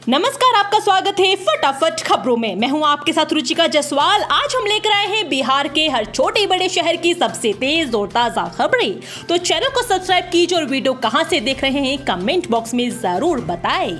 नमस्कार, आपका स्वागत है फटाफट खबरों में। मैं हूं आपके साथ रुचिका जायसवाल। आज हम लेकर आए हैं बिहार के हर छोटे बड़े शहर की सबसे तेज और ताजा खबरें। तो चैनल को सब्सक्राइब कीजिए और वीडियो कहां से देख रहे हैं कमेंट बॉक्स में जरूर बताएं।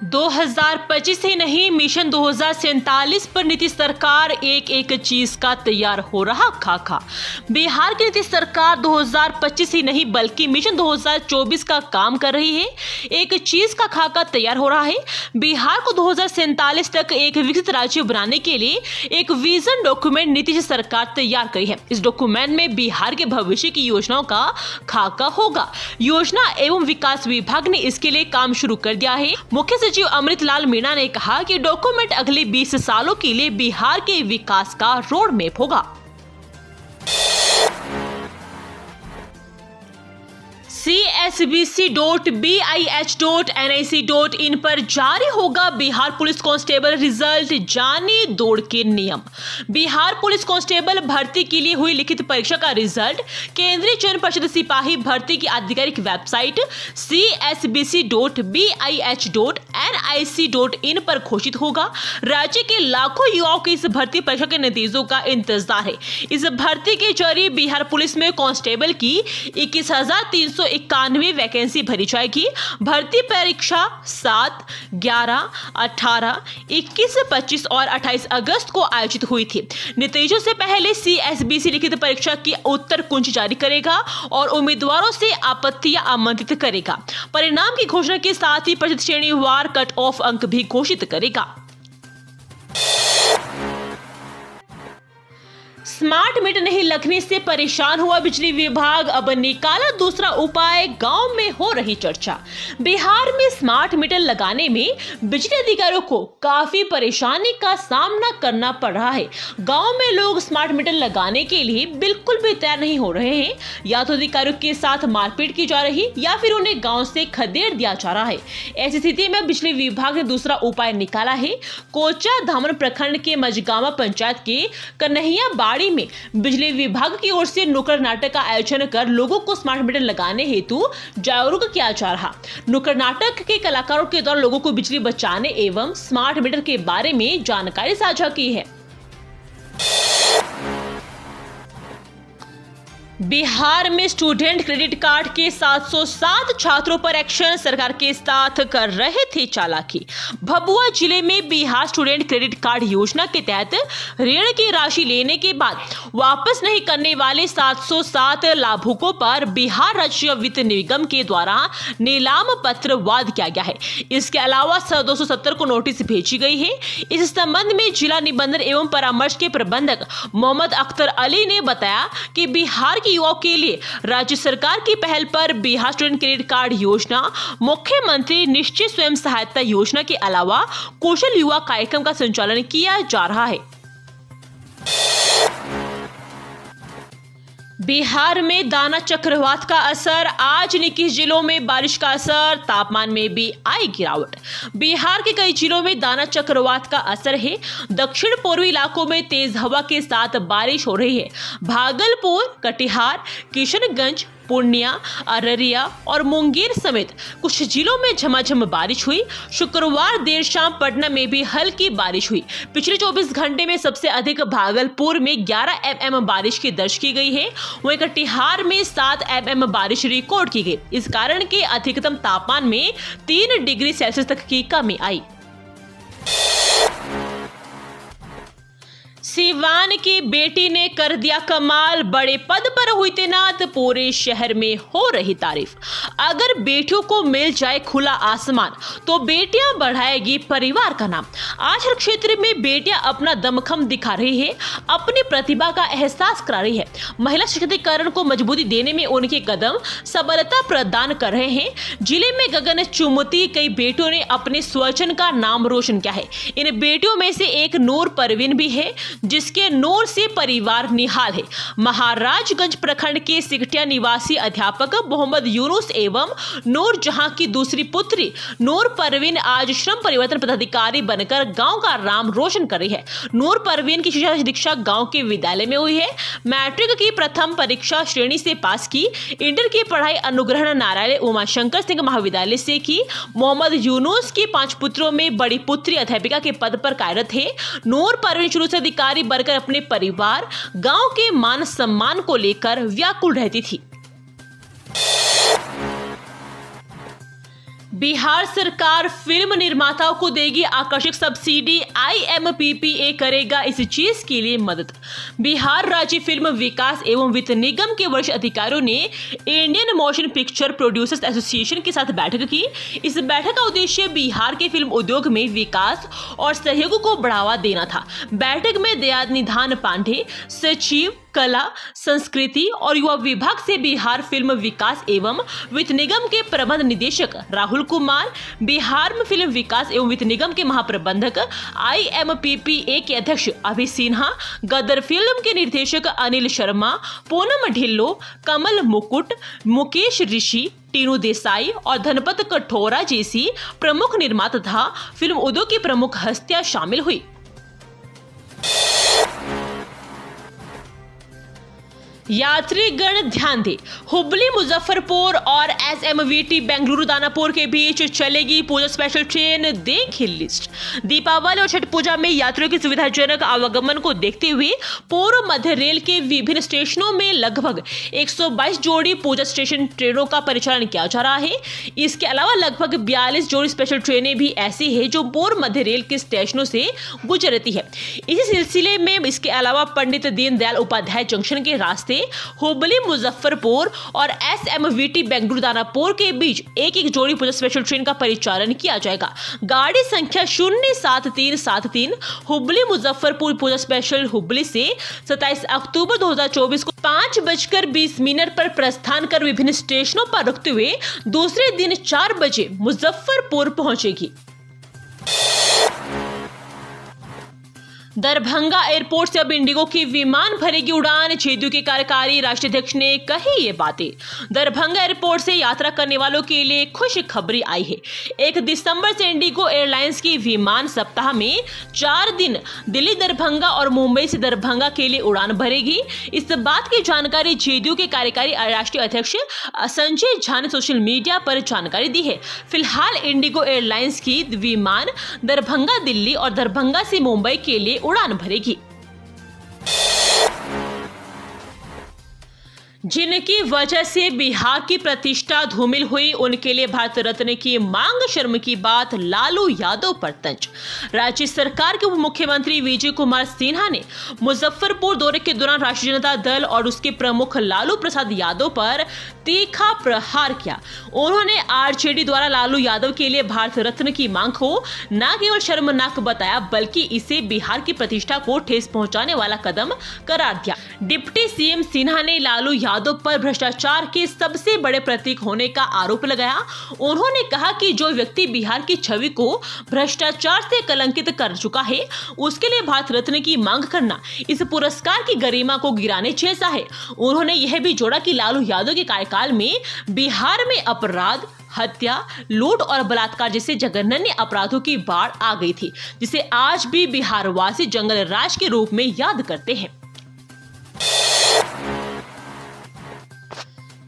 2025 ही नहीं, मिशन 2047 पर नीतीश सरकार एक एक चीज का तैयार हो रहा खाका। बिहार की नीतीश सरकार 2025 ही नहीं बल्कि मिशन 2024 का काम कर रही है। एक चीज का खाका तैयार हो रहा है। बिहार को 2047 तक एक विकसित राज्य बनाने के लिए एक विजन डॉक्यूमेंट नीतीश सरकार तैयार करी है। इस डॉक्यूमेंट में बिहार के भविष्य की योजनाओं का खाका होगा। योजना एवं विकास विभाग ने इसके लिए काम शुरू कर दिया है। मुख्य सचिव अमृतलाल मीणा ने कहा कि डॉक्यूमेंट अगले 20 सालों के लिए बिहार के विकास का रोड मैप होगा। CSBC.BIH.NIC.in पर जारी होगा बिहार पुलिस कांस्टेबल रिजल्ट, जाने दौड़ के नियम। बिहार पुलिस कांस्टेबल भर्ती के लिए हुई लिखित परीक्षा का रिजल्ट केंद्रीय चयन परिषद सिपाही भर्ती की आधिकारिक वेबसाइट CSBC.BIH.NIC.in पर घोषित होगा। राज्य के लाखों युवाओं की इस भर्ती परीक्षा के नतीजों का इंतजार है। इस भर्ती के जरिए बिहार पुलिस में कांस्टेबल की 21,391 वैकेंसी भरी जाएगी। भर्ती परीक्षा 7, 11, 18, 21, 25 और 28 अगस्त को आयोजित हुई थी। नतीजों से पहले CSBC लिखित परीक्षा की उत्तर कुंजी जारी करेगा और उम्मीदवारों से आपत्तियां आमंत्रित करेगा। परिणाम की घोषणा के साथ ही प्रतिशत श्रेणीवार कट ऑफ अंक भी घोषित करेगा। स्मार्ट मीटर नहीं लगने से परेशान हुआ बिजली विभाग, अब निकाला दूसरा उपाय, गांव में हो रही चर्चा। बिहार में स्मार्ट मीटर लगाने में बिजली अधिकारियों को काफी परेशानी का सामना करना पड़ रहा है। गांव में लोग स्मार्ट मीटर लगाने के लिए बिल्कुल भी तैयार नहीं हो रहे हैं। या तो अधिकारियों के साथ मारपीट की जा रही या फिर उन्हें गाँव से खदेड़ दिया जा रहा है। ऐसी स्थिति में बिजली विभाग ने दूसरा उपाय निकाला है। कोचा धामन प्रखंड के मझगामा पंचायत के कन्हैया बाड़ी में बिजली विभाग की ओर से नुक्कड़ नाटक का आयोजन कर लोगों को स्मार्ट मीटर लगाने हेतु जागरूक किया जा रहा। नुक्कड़ नाटक के कलाकारों के द्वारा लोगों को बिजली बचाने एवं स्मार्ट मीटर के बारे में जानकारी साझा की है। बिहार में स्टूडेंट क्रेडिट कार्ड के 707 छात्रों पर एक्शन, सरकार के साथ कर रहे थे चालाकी। भभुआ जिले में बिहार स्टूडेंट क्रेडिट कार्ड योजना के तहत ऋण की राशि लेने के बाद वापस नहीं करने वाले 707 लाभुकों पर बिहार राज्य वित्त निगम के द्वारा नीलाम पत्र वाद किया गया है। इसके अलावा 270 को नोटिस भेजी गई है। इस संबंध में जिला निबंधन एवं परामर्श के प्रबंधक मोहम्मद अख्तर अली ने बताया कि बिहार युवाओं के लिए राज्य सरकार की पहल पर बिहार स्टूडेंट क्रेडिट कार्ड योजना, मुख्यमंत्री निश्चित स्वयं सहायता योजना के अलावा कौशल युवा कार्यक्रम का संचालन किया जा रहा है। बिहार में दाना चक्रवात का असर, आज 21 जिलों में बारिश का असर, तापमान में भी आई गिरावट। बिहार के कई जिलों में दाना चक्रवात का असर है। दक्षिण पूर्वी इलाकों में तेज हवा के साथ बारिश हो रही है। भागलपुर, कटिहार, किशनगंज, पूर्णिया, अररिया और मुंगेर समेत कुछ जिलों में झमाझम बारिश हुई। शुक्रवार देर शाम पटना में भी हल्की बारिश हुई। पिछले 24 घंटे में सबसे अधिक भागलपुर में 11 mm बारिश की दर्ज की गई है। वहीं कटिहार में 7 mm बारिश रिकॉर्ड की गई। इस कारण के अधिकतम तापमान में 3 डिग्री सेल्सियस तक की कमी आई। सिवान की बेटी ने कर दिया कमाल, बड़े पद पर हुई तैनात, पूरे शहर में हो रही तारीफ। अगर बेटियों को मिल जाए खुला आसमान तो बेटियां बढ़ाएगी परिवार का नाम। आज हर क्षेत्र में बेटियां अपना दमखम दिखा रही है, अपनी प्रतिभा का एहसास करा रही है। महिला सशक्तिकरण को मजबूती देने में उनके कदम सबलता प्रदान कर रहे हैं। जिले में गगन चुम्बती कई बेटियों ने अपने स्वजन का नाम रोशन किया है। इन बेटियों में से एक नूर परवीन भी है जिसके नूर से परिवार निहाल है। महाराजगंज प्रखंड के सिकटिया निवासी अध्यापक मोहम्मद यूनुस एवं नूर जहां की दूसरी पुत्री नूर परवीन आज श्रम परिवर्तन पदाधिकारी बनकर गांव का नाम रोशन कर रही है। नूर परवीन की शिक्षा दीक्षा गांव के विद्यालय में हुई है। मैट्रिक की प्रथम परीक्षा श्रेणी से पास की। इंटर की पढ़ाई अनुग्रह नारायण उमाशंकर सिंह महाविद्यालय से की। मोहम्मद यूनुस की 5 पुत्रों में बड़ी पुत्री अध्यापिका के पद पर कार्यरत है। नूर परवीन शुरू से अधिकारी बनकर अपने परिवार गांव के मान सम्मान को लेकर व्याकुल रहती थी। बिहार सरकार फिल्म निर्माताओं को देगी आकर्षक सब्सिडी, IMPPA करेगा इस चीज के लिए मदद। बिहार राज्य फिल्म विकास एवं वित्त निगम के वरिष्ठ अधिकारियों ने Indian motion picture producers association के साथ बैठक की। इस बैठक का उद्देश्य बिहार के फिल्म उद्योग में विकास और सहयोग को बढ़ावा देना था। बैठक में दयानिधान पांडे, सचिव कला संस्कृति और युवा विभाग से बिहार फिल्म विकास एवं वित्त निगम के प्रबंध निदेशक राहुल कुमार, बिहार में फिल्म विकास एवं वित्त निगम के महाप्रबंधक IMPPA के अध्यक्ष अभि सिन्हा, गदर फिल्म के निर्देशक अनिल शर्मा, पूनम ढिल्लो, कमल मुकुट, मुकेश ऋषि, टीनू देसाई और धनपत कठोरा जैसी प्रमुख निर्माता तथा फिल्म उद्योग की प्रमुख हस्तियां शामिल हुई। यात्रीगण ध्यान दें, हुबली मुजफ्फरपुर और SMVT बेंगलुरु दानापुर के बीच चलेगी पूजा स्पेशल ट्रेन। देखें लिस्ट। दीपावली और छठ पूजा में यात्रियों की सुविधाजनक आवागमन को देखते हुए पूर्व मध्य रेल के विभिन्न स्टेशनों में लगभग 122 जोड़ी पूजा स्टेशन ट्रेनों का परिचालन किया जा रहा है। इसके अलावा लगभग 42 जोड़ी स्पेशल ट्रेनें भी ऐसी है जो पूर्व मध्य रेल के स्टेशनों से गुजरती है। इसी सिलसिले में इसके अलावा पंडित दीनदयाल उपाध्याय जंक्शन के रास्ते हुबली मुजफ्फरपुर और SMVT बेंगलुरु दानापुर के बीच एक जोड़ी पूजा स्पेशल ट्रेन का परिचालन किया जाएगा। गाड़ी संख्या 07373 हुबली मुजफ्फरपुर पूजा स्पेशल हुबली से 27 अक्टूबर 2024 को 5:20 पर प्रस्थान कर विभिन्न स्टेशनों पर रुकते हुए दूसरे दिन 4 बजे मुजफ्फरपुर पहुंचेगी। दरभंगा एयरपोर्ट से अब इंडिगो की विमान भरेगी उड़ान। जेडीयू के कार्यकारी राष्ट्रीय अध्यक्ष ने कही ये बातें। दरभंगा एयरपोर्ट से यात्रा करने वालों के लिए खुशखबरी आई है। 1 दिसंबर से इंडिगो एयरलाइंस की विमान सप्ताह में 4 दिन दिल्ली, दरभंगा और मुंबई से दरभंगा के लिए उड़ान भरेगी। इस बात की जानकारी जेडीयू के कार्यकारी राष्ट्रीय अध्यक्ष संजय झा ने सोशल मीडिया पर जानकारी दी है। फिलहाल इंडिगो एयरलाइंस की विमान दरभंगा, दिल्ली और दरभंगा से मुंबई के लिए उड़ान भरेगी। जिनकी वजह से बिहार की प्रतिष्ठा धूमिल हुई, उनके लिए भारत रत्न की मांग। शर्म की बात, लालू यादव पर तंज। राज्य सरकार के उप मुख्यमंत्री विजय कुमार सिन्हा ने मुजफ्फरपुर दौरे के दौरान राष्ट्रीय जनता दल और उसके प्रमुख लालू प्रसाद यादव पर तीखा प्रहार किया। उन्होंने आरजेडी द्वारा लालू यादव के लिए भारत रत्न की मांग को न केवल शर्मनाक बताया, बल्कि इसे बिहार की प्रतिष्ठा को ठेस पहुंचाने वाला कदम करार दिया। डिप्टी सीएम सिन्हा ने लालू यादव पर भ्रष्टाचार के सबसे बड़े प्रतीक होने का आरोप लगाया। उन्होंने कहा कि जो व्यक्ति बिहार की छवि को भ्रष्टाचार से कलंकित कर चुका है, उसके लिए भारत रत्न की मांग करना इस पुरस्कार की गरिमा को गिराने जैसा है। उन्होंने यह भी जोड़ा कि लालू यादव के कार्यकाल में बिहार में अपराध, हत्या, लूट और बलात्कार जैसे जघन्य अपराधों की बाढ़ आ गई थी, जिसे आज भी बिहारवासी जंगल राज के रूप में याद करते हैं।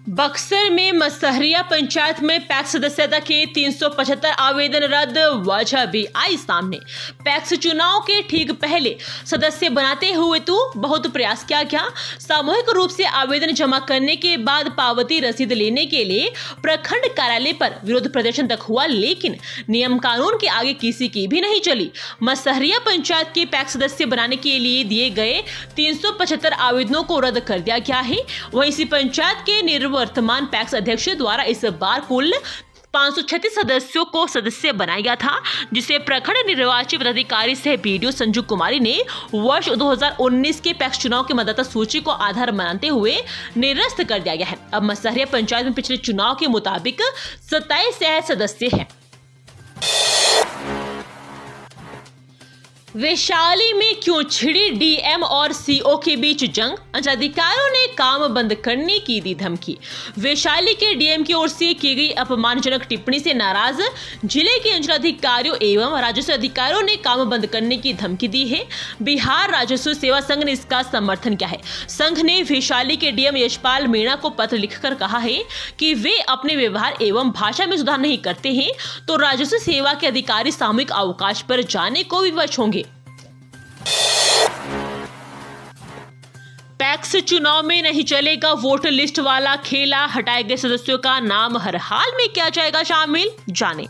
बक्सर में मसहरिया पंचायत में पैक्स सदस्यता के 375 आवेदन रद्द, वजह भी आई सामने। पैक्स चुनाव के ठीक पहले सदस्य बनाते हुए तो बहुत प्रयास किया गया। सामूहिक रूप से आवेदन जमा करने के बाद पावती रसीद लेने के लिए प्रखंड कार्यालय पर विरोध प्रदर्शन तक हुआ, लेकिन नियम कानून के आगे किसी की भी नहीं चली। मसहरिया पंचायत के पैक्स सदस्य बनाने के लिए दिए गए 375 आवेदनों को रद्द कर दिया गया है। वहीं इसी पंचायत के वर्तमान पैक्स अध्यक्ष द्वारा इस बार कुल 536 सदस्यों को सदस्य बनाया गया था, जिसे प्रखंड निर्वाची पदाधिकारी सह बीडीओ संजू कुमारी ने वर्ष 2019 के पैक्स चुनाव की मतदाता सूची को आधार मानते हुए निरस्त कर दिया गया है। अब मसहरिया पंचायत में पिछले चुनाव के मुताबिक 27 सदस्य हैं। वैशाली में क्यों छिड़ी डीएम और सीओ के बीच जंग? अंचलाधिकारियों ने काम बंद करने की दी धमकी। वैशाली के डीएम की ओर से की गई अपमानजनक टिप्पणी से नाराज जिले के अंचलाधिकारियों एवं राजस्व अधिकारियों ने काम बंद करने की धमकी दी है। बिहार राजस्व सेवा संघ ने इसका समर्थन किया है। संघ ने वैशाली के डीएम यशपाल मीणा को पत्र लिखकर कहा है कि वे अपने व्यवहार एवं भाषा में सुधार नहीं करते हैं तो राजस्व सेवा के अधिकारी सामूहिक अवकाश पर जाने को विवश होंगे। पैक्स चुनाव में नहीं चलेगा वोटर लिस्ट वाला खेला, हटाए गए सदस्यों का नाम हर हाल में किया जाएगा शामिल, जाने।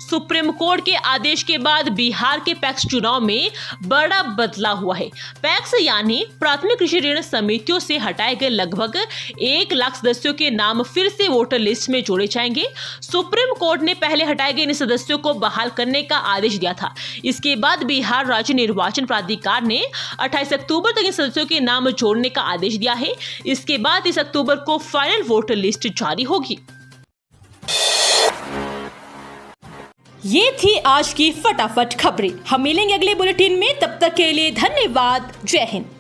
सुप्रीम कोर्ट के आदेश के बाद बिहार के पैक्स चुनाव में बड़ा बदलाव हुआ है। पैक्स यानी प्राथमिक कृषि ऋण समितियों से हटाए गए लगभग 1 लाख सदस्यों के नाम फिर से वोटर लिस्ट में जोड़े जाएंगे। सुप्रीम कोर्ट ने पहले हटाए गए इन सदस्यों को बहाल करने का आदेश दिया था। इसके बाद बिहार राज्य निर्वाचन प्राधिकार ने 28 अक्टूबर तक इन सदस्यों के नाम जोड़ने का आदेश दिया है। इसके बाद 30 अक्टूबर को फाइनल वोटर लिस्ट जारी होगी। ये थी आज की फटाफट खबरें। हम मिलेंगे अगले बुलेटिन में, तब तक के लिए धन्यवाद। जय हिंद।